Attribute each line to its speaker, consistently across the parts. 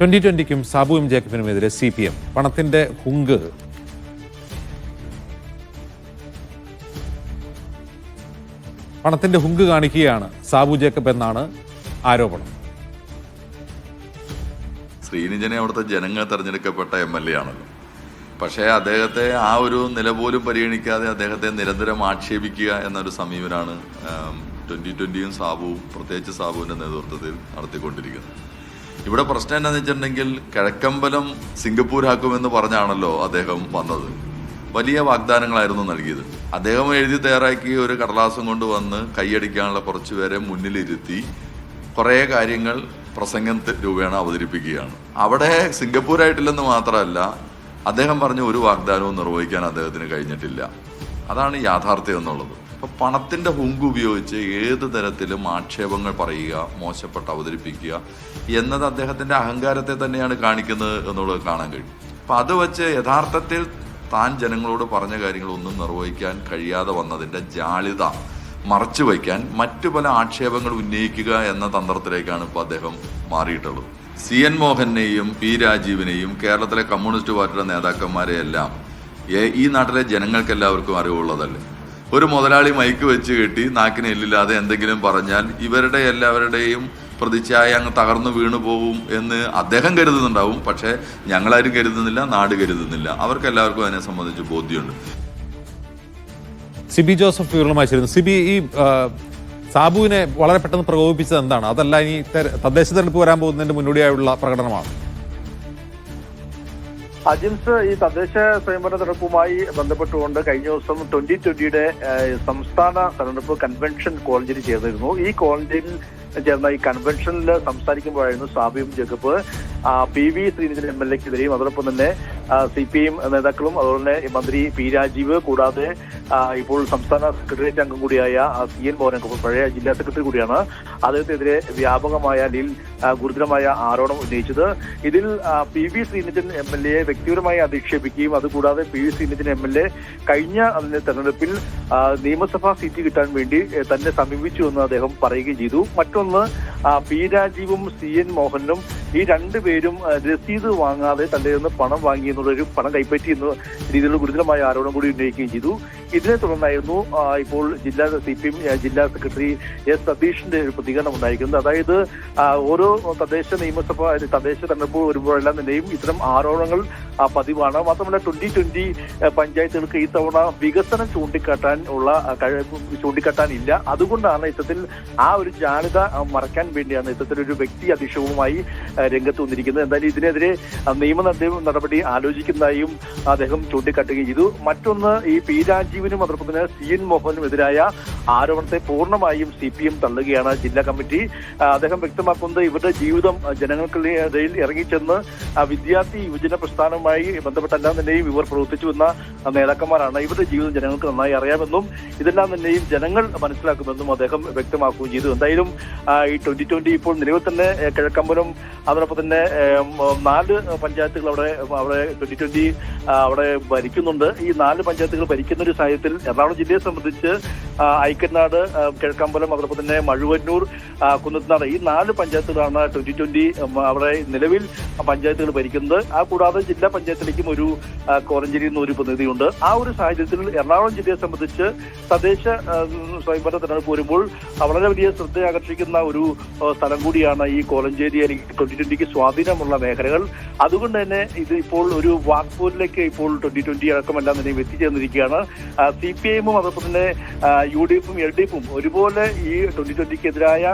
Speaker 1: 2020-ക്കും Sabu M ജേക്കബിനുമെതിരെ CPM പണത്തിന്റെ ഹുങ്ക് കാണിക്കുകയാണ് Sabu Jacob എന്നാണ് ആരോപണം.
Speaker 2: ശ്രീനിജനെ അവിടുത്തെ ജനങ്ങൾ തെരഞ്ഞെടുക്കപ്പെട്ട MLA ആണല്ലോ. പക്ഷേ അദ്ദേഹത്തെ ആ ഒരു നില പോലും പരിഗണിക്കാതെ അദ്ദേഹത്തെ നിരന്തരം ആക്ഷേപിക്കുക എന്നൊരു സമീപനാണ് 2020യും സാബുവും, പ്രത്യേകിച്ച് സാബുവിൻ്റെ നേതൃത്വത്തിൽ നടത്തിക്കൊണ്ടിരിക്കുന്നത്. ഇവിടെ പ്രശ്നം എന്താണെന്ന് വെച്ചിട്ടുണ്ടെങ്കിൽ കിഴക്കമ്പലം സിംഗപ്പൂരാക്കുമെന്ന് പറഞ്ഞാണല്ലോ അദ്ദേഹം വന്നത്. വലിയ വാഗ്ദാനങ്ങളായിരുന്നു നൽകിയത്. അദ്ദേഹം എഴുതി തയ്യാറാക്കി ഒരു കടലാസം കൊണ്ടുവന്ന് കൈയടിക്കാനുള്ള കുറച്ച് പേരെ മുന്നിലിരുത്തി കുറേ കാര്യങ്ങൾ പ്രസംഗം രൂപേണ അവതരിപ്പിക്കുകയാണ്. അവിടെ സിംഗപ്പൂരായിട്ടില്ലെന്ന് മാത്രമല്ല, അദ്ദേഹം പറഞ്ഞ ഒരു വാഗ്ദാനവും നിർവഹിക്കാൻ അദ്ദേഹത്തിന് കഴിഞ്ഞിട്ടില്ല. അതാണ് യാഥാർത്ഥ്യം എന്നുള്ളത്. അപ്പോൾ പണത്തിൻ്റെ ഹുങ്ക് ഉപയോഗിച്ച് ഏത് തരത്തിലും ആക്ഷേപങ്ങൾ പറയുക, മോശപ്പെട്ട് അവതരിപ്പിക്കുക എന്നത് അദ്ദേഹത്തിൻ്റെ അഹങ്കാരത്തെ തന്നെയാണ് കാണിക്കുന്നത് എന്നുള്ളത് കാണാൻ കഴിയും. അപ്പം അത് വെച്ച് യഥാർത്ഥത്തിൽ താൻ ജനങ്ങളോട് പറഞ്ഞ കാര്യങ്ങളൊന്നും നിർവഹിക്കാൻ കഴിയാതെ വന്നതിൻ്റെ ജാള്യത മറച്ചു വയ്ക്കാൻ മറ്റു പല ആക്ഷേപങ്ങൾ ഉന്നയിക്കുക എന്ന തന്ത്രത്തിലേക്കാണ് ഇപ്പോൾ അദ്ദേഹം മാറിയിട്ടുള്ളത്. CN മോഹനെയും P രാജീവിനെയും കേരളത്തിലെ കമ്മ്യൂണിസ്റ്റ് പാർട്ടിയുടെ നേതാക്കന്മാരെയെല്ലാം ഈ നാട്ടിലെ ജനങ്ങൾക്കെല്ലാവർക്കും അറിവുള്ളതല്ലേ. ഒരു മുതലാളി മൈക്ക് വെച്ച് കെട്ടി നാക്കിന് എല്ലില്ലാതെ എന്തെങ്കിലും പറഞ്ഞാൽ ഇവരുടെ എല്ലാവരുടെയും പ്രതിച്ഛായ അങ്ങ് തകർന്നു വീണു പോകും എന്ന് അദ്ദേഹം കരുതുന്നുണ്ടാവും. പക്ഷേ ഞങ്ങളാരും കരുതുന്നില്ല, നാട് കരുതുന്നില്ല. അവർക്കെല്ലാവർക്കും അതിനെ സംബന്ധിച്ച് ബോധ്യമുണ്ട്.
Speaker 1: സിബി ജോസഫ് വിവരങ്ങളുമായി ചേരുന്നു. സിബി, ഈ സാബുവിനെ വളരെ പെട്ടെന്ന് പ്രകോപിപ്പിച്ചത് എന്താണ്? അതല്ല ഇനി തദ്ദേശ തെരഞ്ഞെടുപ്പ് വരാൻ പോകുന്നതിന്റെ മുന്നോടിയായുള്ള പ്രകടനമാണ്?
Speaker 3: അജിംസ്, ഈ തദ്ദേശ സ്വയംഭരണ തെരഞ്ഞെടുപ്പുമായി ബന്ധപ്പെട്ടുകൊണ്ട് കഴിഞ്ഞ ദിവസം 2020യുടെ സംസ്ഥാന തെരഞ്ഞെടുപ്പ് കൺവെൻഷൻ കോളഞ്ചേരി ചേർന്നിരുന്നു. ഈ കോളഞ്ചേരിയിൽ ചേർന്ന ഈ കൺവെൻഷനിൽ സംസാരിക്കുമ്പോഴായിരുന്നു Sabu M Jacob PV Sreenidhan MLAക്കെതിരെയും അതോടൊപ്പം തന്നെ CPM നേതാക്കളും അതുപോലെ തന്നെ മന്ത്രി P രാജീവ്, കൂടാതെ ഇപ്പോൾ സംസ്ഥാന സെക്രട്ടേറിയറ്റ് അംഗം കൂടിയായ CN മോഹൻ, പഴയ ജില്ലാ സെക്രട്ടറി കൂടിയാണ്, അദ്ദേഹത്തിനെതിരെ വ്യാപകമായ അല്ലെങ്കിൽ ഗുരുതരമായ ആരോപണം ഉന്നയിച്ചത്. ഇതിൽ PV ശ്രീനിധൻ MLA വ്യക്തിപരമായി അധിക്ഷേപിക്കുകയും അതുകൂടാതെ PV ശ്രീനിധൻ MLA കഴിഞ്ഞ തെരഞ്ഞെടുപ്പിൽ നിയമസഭാ സീറ്റ് കിട്ടാൻ വേണ്ടി തന്നെ സമീപിച്ചു എന്ന് അദ്ദേഹം പറയുകയും ചെയ്തു. മറ്റൊന്ന്, P രാജീവും CN മോഹനും ഈ രണ്ടുപേരും രസീത് വാങ്ങാതെ തന്റെ നിന്ന് പണം വാങ്ങി എന്നുള്ളൊരു പണം കൈപ്പറ്റി എന്ന രീതിയിലുള്ള ഗുരുതരമായ ആരോപണം കൂടി ഉന്നയിക്കുകയും ചെയ്തു. ഇതിനെ തുടർന്നായിരുന്നു ഇപ്പോൾ CPM ജില്ലാ സെക്രട്ടറി S സതീഷിന്റെ ഒരു പ്രതികരണം ഉണ്ടായിരിക്കുന്നത്. അതായത് ഓരോ തദ്ദേശ തെരഞ്ഞെടുപ്പ് വരുമ്പോഴെല്ലാം തന്നെയും ഇത്തരം ആരോപണങ്ങൾ പതിവാണ്. മാത്രമല്ല 2020 പഞ്ചായത്തുകൾക്ക് ഈ തവണ വികസനം ചൂണ്ടിക്കാട്ടാനില്ല. അതുകൊണ്ടാണ് ഇത്തരത്തിൽ ആ ഒരു ജാള്യത മറയ്ക്കാൻ വേണ്ടിയാണ് ഇത്തരത്തിലൊരു വ്യക്തി അധിക്ഷേപവുമായി രംഗത്ത് വന്നിരിക്കുന്നത്. എന്തായാലും ഇതിനെതിരെ നിയമ നടപടി ആലോചിക്കുന്നതായും അദ്ദേഹം ചൂണ്ടിക്കാട്ടുകയും ചെയ്തു. മറ്റൊന്ന്, ഈ P രാജീവിനും അതോടൊപ്പം തന്നെ CN മോഹനും എതിരായ ആരോപണത്തെ പൂർണ്ണമായും CPM തള്ളുകയാണ് ജില്ലാ കമ്മിറ്റി. അദ്ദേഹം വ്യക്തമാക്കുന്നത് ഇവരുടെ ജീവിതം ജനങ്ങൾക്കിടയിൽ ഇറങ്ങിച്ചെന്ന് വിദ്യാർത്ഥി യുവജന പ്രസ്ഥാനവുമായി ബന്ധപ്പെട്ടെല്ലാം തന്നെയും ഇവർ പ്രവർത്തിച്ചു വന്ന നേതാക്കന്മാരാണ്. ഇവരുടെ ജീവിതം ജനങ്ങൾക്ക് നന്നായി അറിയാമെന്നും ഇതെല്ലാം തന്നെയും ജനങ്ങൾ മനസ്സിലാക്കുമെന്നും അദ്ദേഹം വ്യക്തമാക്കുകയും ചെയ്തു. എന്തായാലും ഈ 2020 ഇപ്പോൾ നിലവിൽ തന്നെ കിഴക്കമ്പലം അതോടൊപ്പം തന്നെ 4 പഞ്ചായത്തുകൾ അവിടെ 2020 അവിടെ ഭരിക്കുന്നുണ്ട്. ഈ 4 പഞ്ചായത്തുകൾ ഭരിക്കുന്ന ഒരു സാഹചര്യത്തിൽ എറണാകുളം ജില്ലയെ സംബന്ധിച്ച് ഐക്കനാട്, കിഴക്കമ്പലം, അതോടൊപ്പം തന്നെ മഴുവന്നൂർ, കുന്നത്തനാട് ഈ 4 പഞ്ചായത്തുകളാണ് 2020 അവിടെ നിലവിൽ പഞ്ചായത്തുകൾ ഭരിക്കുന്നത്. ആ കൂടാതെ ജില്ലാ പഞ്ചായത്തിലേക്കും ഒരു കോലഞ്ചേരിയിൽ നിന്ന് ഒരു പ്രതിനിധിയുണ്ട്. ആ ഒരു സാഹചര്യത്തിൽ എറണാകുളം ജില്ലയെ സംബന്ധിച്ച് തദ്ദേശ സ്വയംഭരണ തെരഞ്ഞെടുപ്പ് വരുമ്പോൾ വളരെ വലിയ ശ്രദ്ധ ആകർഷിക്കുന്ന ഒരു സ്ഥലം കൂടിയാണ് ഈ കോലഞ്ചേരി അല്ലെങ്കിൽ 2020ക്ക് സ്വാധീനമുള്ള മേഖലകൾ. അതുകൊണ്ട് തന്നെ ഇത് ഇപ്പോൾ ഒരു വാക്പോരിലേക്ക് ഇപ്പോൾ 2020 അടക്കമെല്ലാം തന്നെ എത്തിച്ചേർന്നിരിക്കുകയാണ്. CPIM അതോടൊപ്പം തന്നെ UDF-ഉം LDF-ഉം ഒരുപോലെ ഈ 2020ക്കെതിരായ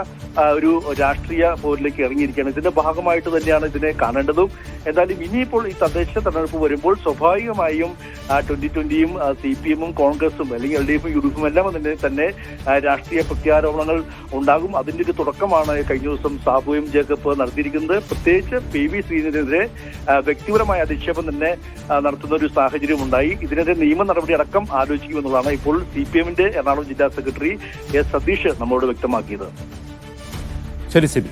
Speaker 3: ഒരു രാഷ്ട്രീയ പോരിലേക്ക് ഇറങ്ങിയിരിക്കുകയാണ്. ഇതിന്റെ ഭാഗമായിട്ട് തന്നെയാണ് ഇതിനെ കാണേണ്ടതും. എന്തായാലും ഇനിയിപ്പോൾ ഈ തദ്ദേശ തെരഞ്ഞെടുപ്പ് വരുമ്പോൾ സ്വാഭാവികമായും 2020യും CPM-ഉം കോൺഗ്രസും അല്ലെങ്കിൽ LDF-ഉം UDF-ഉം എല്ലാം തന്നെ രാഷ്ട്രീയ പ്രത്യാരോപണങ്ങൾ ഉണ്ടാകും. അതിന്റെ ഒരു തുടക്കമാണ് കഴിഞ്ഞ ദിവസം സാബു എം ജേക്കബ് നടത്തിയിരിക്കുന്നത്. പ്രത്യേകിച്ച് PV ശ്രീനിധനെതിരെ വ്യക്തിപരമായ അധിക്ഷേപം തന്നെ നടത്തുന്ന ഒരു സാഹചര്യം ഉണ്ടായി. ഇതിനെതിരെ നിയമ നടപടി അടക്കം ആലോചിക്കുമെന്നുള്ളതാണ് ഇപ്പോൾ CPM-ന്റെ എറണാകുളം ജില്ലാ സെക്രട്ടറി S സതീഷ് നമ്മളോട് വ്യക്തമാക്കിയത്.
Speaker 1: ശരി സിബി.